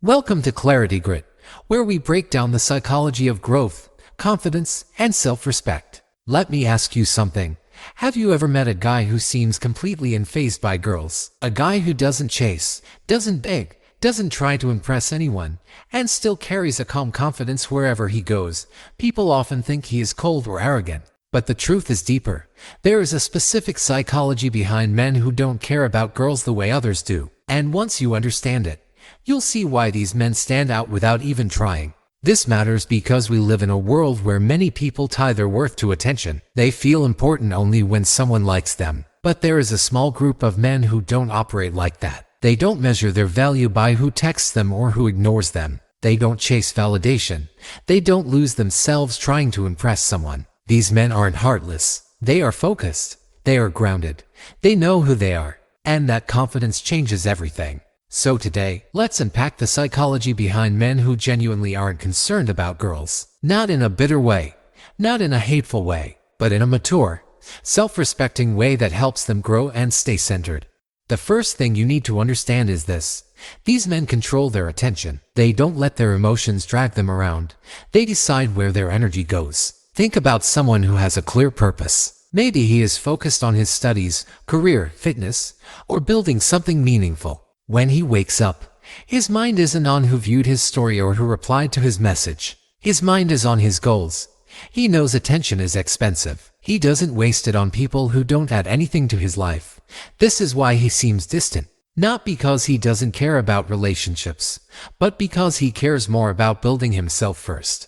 Welcome to ClarityGrit, where we break down the psychology of growth, confidence, and self-respect. Let me ask you something. Have you ever met a guy who seems completely unfazed by girls? A guy who doesn't chase, doesn't beg, doesn't try to impress anyone, and still carries a calm confidence wherever he goes. People often think he is cold or arrogant. But the truth is deeper. There is a specific psychology behind men who don't care about girls the way others do. And once you understand it, you'll see why these men stand out without even trying. This matters because we live in a world where many people tie their worth to attention. They feel important only when someone likes them. But there is a small group of men who don't operate like that. They don't measure their value by who texts them or who ignores them. They don't chase validation. They don't lose themselves trying to impress someone. These men aren't heartless. They are focused. They are grounded. They know who they are. And that confidence changes everything. So today, let's unpack the psychology behind men who genuinely aren't concerned about girls. Not in a bitter way, not in a hateful way, but in a mature, self-respecting way that helps them grow and stay centered. The first thing you need to understand is this. These men control their attention. They don't let their emotions drag them around. They decide where their energy goes. Think about someone who has a clear purpose. Maybe he is focused on his studies, career, fitness, or building something meaningful. When he wakes up, his mind isn't on who viewed his story or who replied to his message. His mind is on his goals. He knows attention is expensive. He doesn't waste it on people who don't add anything to his life. This is why he seems distant. Not because he doesn't care about relationships, but because he cares more about building himself first.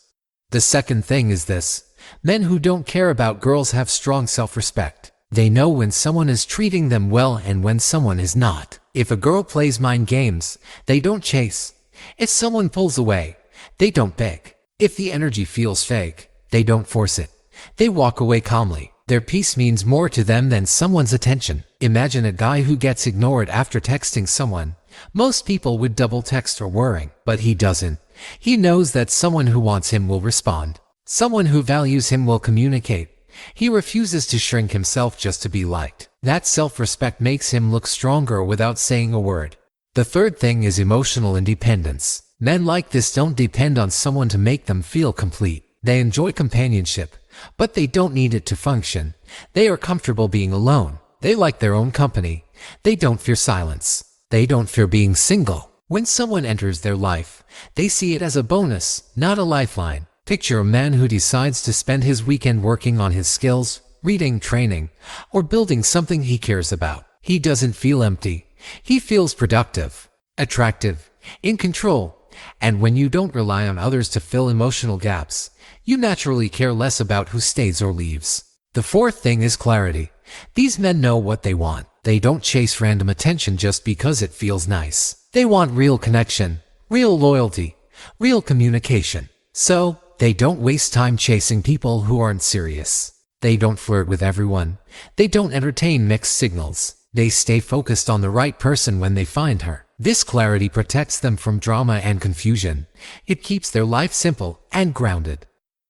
The second thing is this. Men who don't care about girls have strong self-respect. They know when someone is treating them well and when someone is not. If a girl plays mind games, they don't chase. If someone pulls away, they don't beg. If the energy feels fake, they don't force it. They walk away calmly. Their peace means more to them than someone's attention. Imagine a guy who gets ignored after texting someone. Most people would double text or worry, but he doesn't. He knows that someone who wants him will respond. Someone who values him will communicate. He refuses to shrink himself just to be liked. That self-respect makes him look stronger without saying a word. The third thing is emotional independence. Men like this don't depend on someone to make them feel complete. They enjoy companionship, but they don't need it to function. They are comfortable being alone. They like their own company. They don't fear silence. They don't fear being single. When someone enters their life, they see it as a bonus, not a lifeline. Picture a man who decides to spend his weekend working on his skills, reading, training, or building something he cares about. He doesn't feel empty. He feels productive, attractive, in control. And when you don't rely on others to fill emotional gaps, you naturally care less about who stays or leaves. The fourth thing is clarity. These men know what they want. They don't chase random attention just because it feels nice. They want real connection, real loyalty, real communication. So, they don't waste time chasing people who aren't serious. They don't flirt with everyone. They don't entertain mixed signals. They stay focused on the right person when they find her. This clarity protects them from drama and confusion. It keeps their life simple and grounded.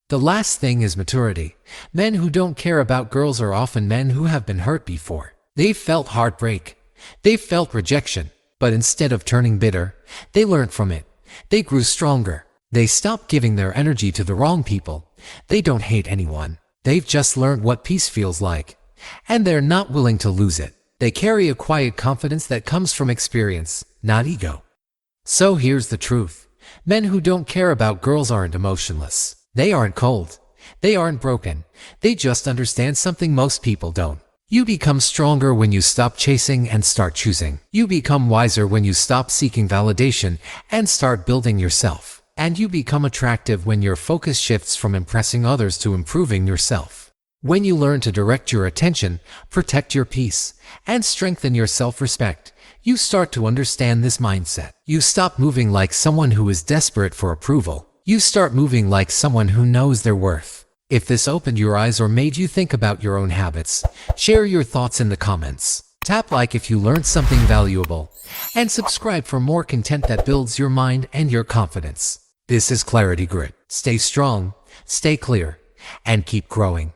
The last thing is maturity. Men who don't care about girls are often men who have been hurt before. They've felt heartbreak. They've felt rejection. But instead of turning bitter, they learned from it. They grew stronger. They stopped giving their energy to the wrong people. They don't hate anyone. They've just learned what peace feels like. And they're not willing to lose it. They carry a quiet confidence that comes from experience, not ego. So here's the truth. Men who don't care about girls aren't emotionless. They aren't cold. They aren't broken. They just understand something most people don't. You become stronger when you stop chasing and start choosing. You become wiser when you stop seeking validation and start building yourself. And you become attractive when your focus shifts from impressing others to improving yourself. When you learn to direct your attention, protect your peace, and strengthen your self-respect, you start to understand this mindset. You stop moving like someone who is desperate for approval. You start moving like someone who knows their worth. If this opened your eyes or made you think about your own habits, share your thoughts in the comments. Tap like if you learned something valuable, and subscribe for more content that builds your mind and your confidence. This is ClarityGrit. Stay strong, stay clear, and keep growing.